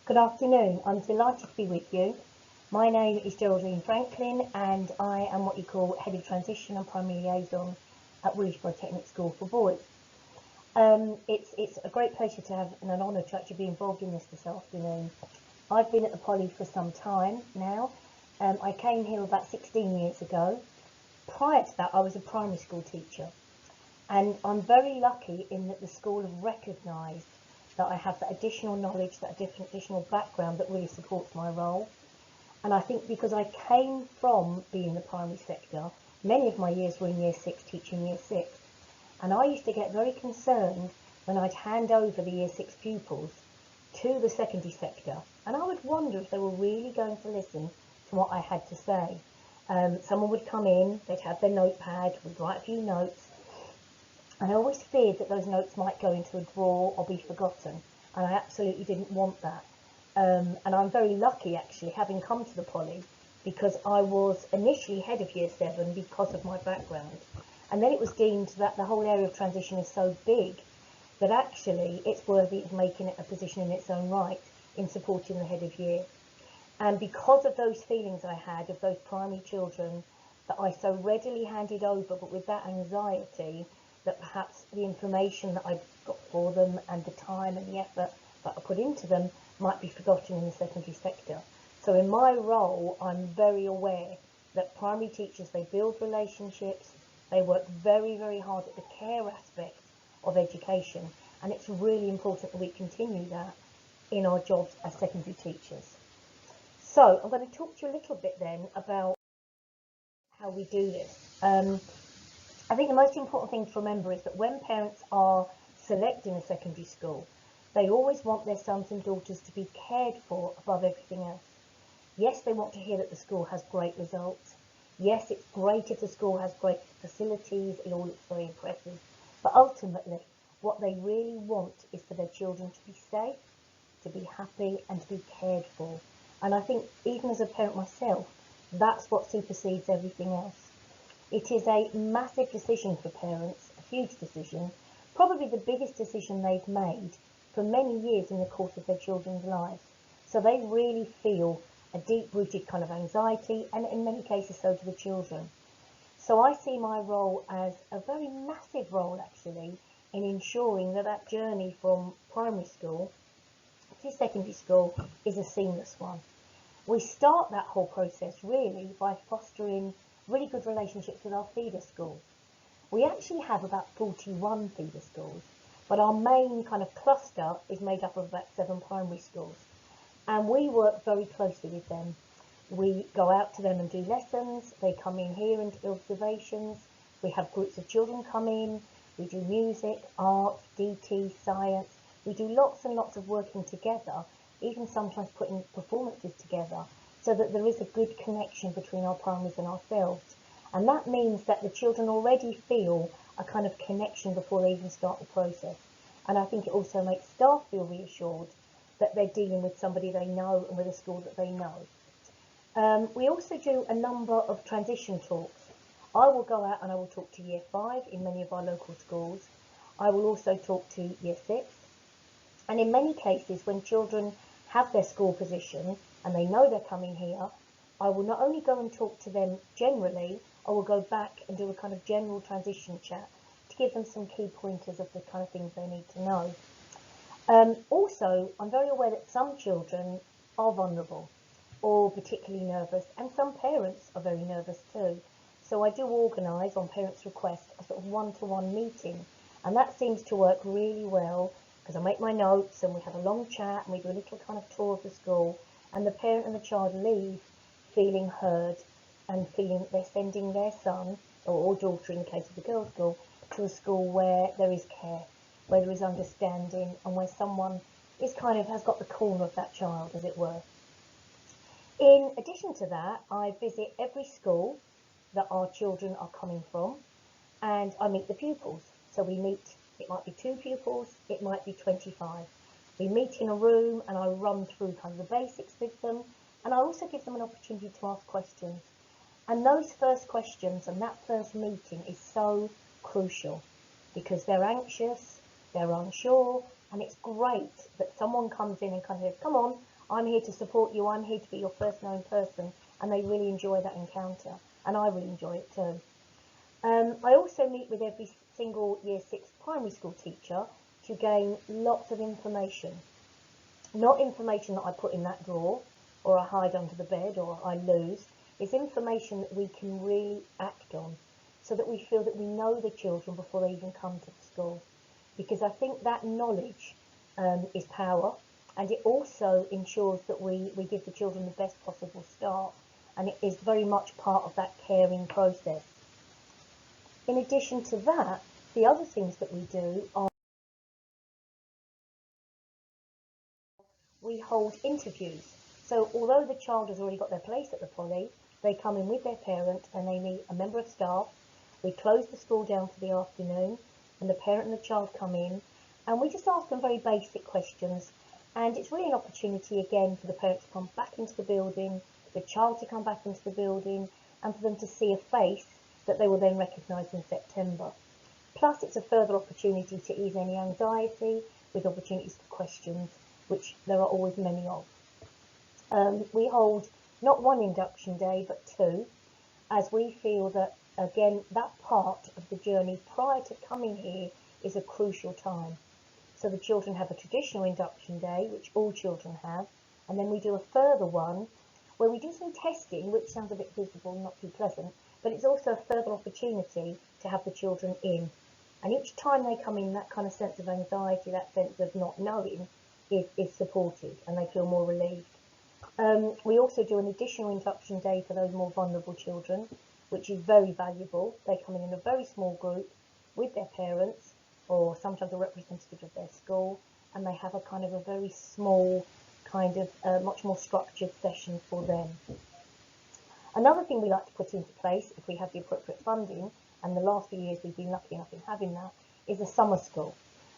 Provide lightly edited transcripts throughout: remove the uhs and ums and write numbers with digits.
Good afternoon. I'm delighted to be with you. My name is Geraldine Franklin and I am what you call Head of Transition and Primary Liaison at Willisborough Technical School for Boys. It's a great pleasure to have and an honour to actually be involved in this afternoon. I've been at the Poly for some time now. I came here about 16 years ago. Prior to that, I was a primary school teacher. And I'm very lucky in that the school have recognised that I have that additional knowledge, that additional background that really supports my role. And I think because I came from being in the primary sector, many of my years were in year 6, teaching year 6. And I used to get very concerned when I'd hand over the year 6 pupils to the secondary sector. And I would wonder if they were really going to listen to what I had to say. Someone would come in, they'd have their notepad, we'd write a few notes. And I always feared that those notes might go into a drawer or be forgotten. And I absolutely didn't want that. And I'm very lucky, actually, having come to the Poly, because I was initially head of year 7 because of my background. And then it was deemed that the whole area of transition is so big that actually it's worthy of making it a position in its own right in supporting the head of year. And because of those feelings I had of those primary children that I so readily handed over, but with that anxiety, that perhaps the information that I got for them and the time and the effort that I put into them might be forgotten in the secondary sector. So in my role, I'm very aware that primary teachers, they build relationships, they work very, very hard at the care aspect of education, and it's really important that we continue that in our jobs as secondary teachers. So I'm going to talk to you a little bit then about how we do this. I think the most important thing to remember is that when parents are selecting a secondary school, they always want their sons and daughters to be cared for above everything else. Yes, they want to hear that the school has great results. Yes, it's great if the school has great facilities, it all looks very impressive. But ultimately, what they really want is for their children to be safe, to be happy, and to be cared for. And I think even as a parent myself, that's what supersedes everything else. It is a massive decision for parents, a huge decision, probably the biggest decision they've made for many years in the course of their children's lives. So they really feel a deep-rooted kind of anxiety, and in many cases so do the children. So I see my role as a very massive role, actually, in ensuring that that journey from primary school to secondary school is a seamless one. We start that whole process really by fostering really good relationships with our feeder schools. We actually have about 41 feeder schools, but our main kind of cluster is made up of about 7 primary schools. And we work very closely with them. We go out to them and do lessons. They come in here and do observations. We have groups of children come in. We do music, art, DT, science. We do lots and lots of working together, even sometimes putting performances together, so that there is a good connection between our primaries and ourselves. And that means that the children already feel a kind of connection before they even start the process. And I think it also makes staff feel reassured that they're dealing with somebody they know and with a school that they know. We also do a number of transition talks. I will go out and I will talk to year 5 in many of our local schools. I will also talk to year 6. And in many cases, when children have their school position and they know they're coming here, I will not only go and talk to them generally, I will go back and do a kind of general transition chat to give them some key pointers of the kind of things they need to know. Also, I'm very aware that some children are vulnerable or particularly nervous, and some parents are very nervous too. So I do organise, on parents' request, a sort of one-to-one meeting, and that seems to work really well, because I make my notes and we have a long chat and we do a little kind of tour of the school, and the parent and the child leave feeling heard and feeling that they're sending their son or daughter, in the case of the girls' school, to a school where there is care, where there is understanding, and where someone is kind of has got the corner of that child, as it were. In addition to that, I visit every school that our children are coming from, and I meet the pupils. So we meet, it might be 2 pupils, it might be 25. We meet in a room and I run through kind of the basics with them, and I also give them an opportunity to ask questions. And those first questions and that first meeting is so crucial, because they're anxious, they're unsure, and it's great that someone comes in and kind of says, come on, I'm here to support you, I'm here to be your first known person, and they really enjoy that encounter, and I really enjoy it too. I also meet with every single Year 6 primary school teacher to gain lots of information. Not information that I put in that drawer, or I hide under the bed, or I lose. It's information that we can really act on, so that we feel that we know the children before they even come to the school. Because I think that knowledge is power, and it also ensures that we give the children the best possible start, and it is very much part of that caring process. In addition to that, the other things that we do are we hold interviews. So although the child has already got their place at the Poly, they come in with their parent and they meet a member of staff. We close the school down for the afternoon, and the parent and the child come in, and we just ask them very basic questions. And it's really an opportunity again for the parent to come back into the building, the child to come back into the building, and for them to see a face that they will then recognise in September. Plus, it's a further opportunity to ease any anxiety with opportunities for questions, which there are always many of. We hold not one induction day, but two, as we feel that, again, that part of the journey prior to coming here is a crucial time. So the children have a traditional induction day, which all children have, and then we do a further one where we do some testing, which sounds a bit visible, not too pleasant, but it's also a further opportunity to have the children in. And each time they come in, that kind of sense of anxiety, that sense of not knowing, is supported, and they feel more relieved. We also do an additional induction day for those more vulnerable children, which is very valuable. They come in a very small group with their parents, or sometimes a representative of their school, and they have a kind of a very small, kind of much more structured session for them. Another thing we like to put into place, if we have the appropriate funding, and the last few years we've been lucky enough in having that, is a summer school.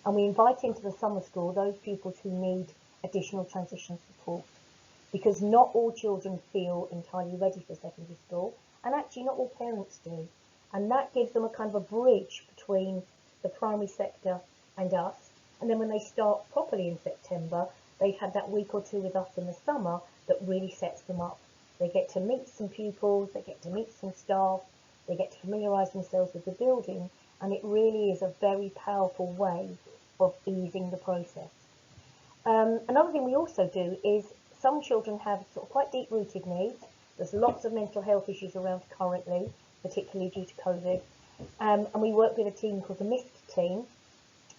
And we invite into the summer school those pupils who need additional transition support. Because not all children feel entirely ready for secondary school, and actually not all parents do. And that gives them a kind of a bridge between the primary sector and us. And then when they start properly in September, they've had that week or two with us in the summer that really sets them up. They get to meet some pupils, they get to meet some staff, they get to familiarise themselves with the building, and it really is a very powerful way of easing the process. Another thing we also do is some children have sort of quite deep-rooted needs. There's lots of mental health issues around currently, particularly due to COVID, and we work with a team called the MIST team,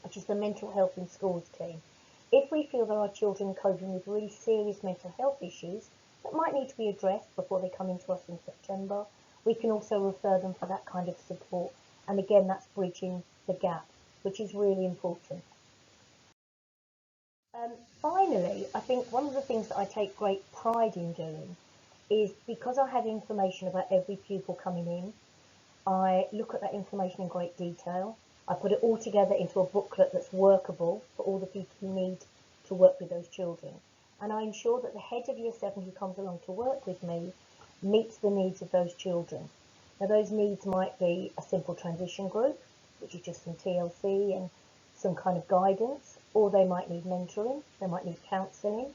which is the Mental Health in Schools team. If we feel there are children coping with really serious mental health issues that might need to be addressed before they come into us in September, we can also refer them for that kind of support. And again, that's bridging the gap, which is really important. Finally, I think one of the things that I take great pride in doing is, because I have information about every pupil coming in, I look at that information in great detail. I put it all together into a booklet that's workable for all the people who need to work with those children. And I ensure that the head of Year 7 who comes along to work with me meets the needs of those children. Now, those needs might be a simple transition group, which is just some TLC and some kind of guidance, or they might need mentoring, they might need counselling,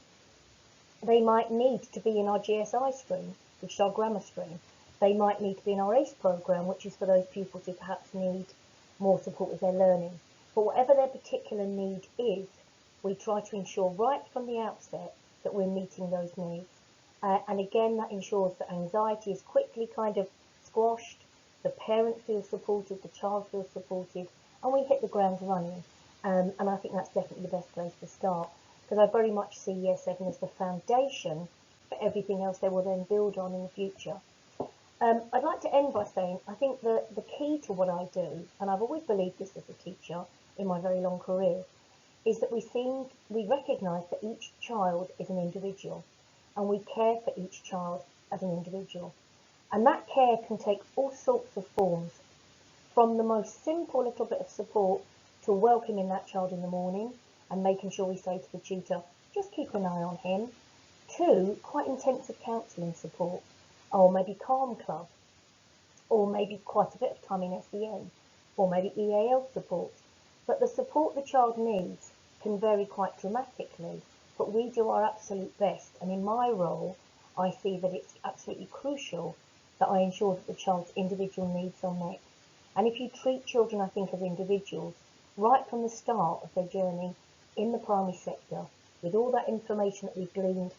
they might need to be in our GSI stream, which is our grammar stream. They might need to be in our ACE programme, which is for those pupils who perhaps need more support with their learning. But whatever their particular need is, we try to ensure right from the outset that we're meeting those needs. And again, that ensures that anxiety is quickly kind of squashed, the parent feels supported, the child feels supported, and we hit the ground running. And I think that's definitely the best place to start, because I very much see Year 7 as the foundation for everything else they will then build on in the future. I'd like to end by saying I think that the key to what I do, and I've always believed this as a teacher in my very long career, is that we recognise that each child is an individual, and we care for each child as an individual. And that care can take all sorts of forms, from the most simple little bit of support to welcoming that child in the morning and making sure we say to the tutor, just keep an eye on him, to quite intensive counselling support, or maybe Calm Club, or maybe quite a bit of time in SEN, or maybe EAL support. But the support the child needs can vary quite dramatically. but we do our absolute best. And in my role, I see that it's absolutely crucial that I ensure that the child's individual needs are met. And if you treat children, I think, as individuals, right from the start of their journey in the primary sector, with all that information that we've gleaned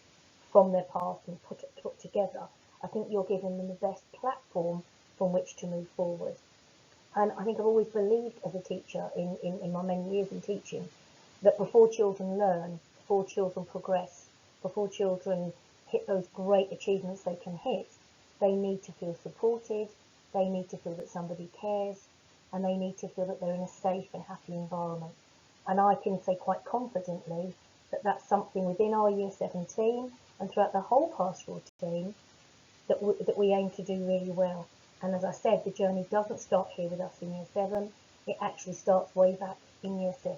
from their past and put together, I think you're giving them the best platform from which to move forward. And I think I've always believed as a teacher in my many years in teaching that before children learn, before children progress, before children hit those great achievements they can hit, they need to feel supported, they need to feel that somebody cares, and they need to feel that they're in a safe and happy environment. And I can say quite confidently that that's something within our Year 7 team and throughout the whole pastoral team that we aim to do really well. And as I said, the journey doesn't start here with us in Year 7, it actually starts way back in Year 6.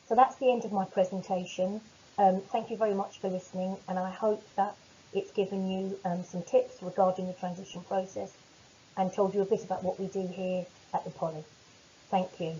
So that's the end of my presentation. Thank you very much for listening, and I hope that it's given you some tips regarding the transition process and told you a bit about what we do here at the Poly. Thank you.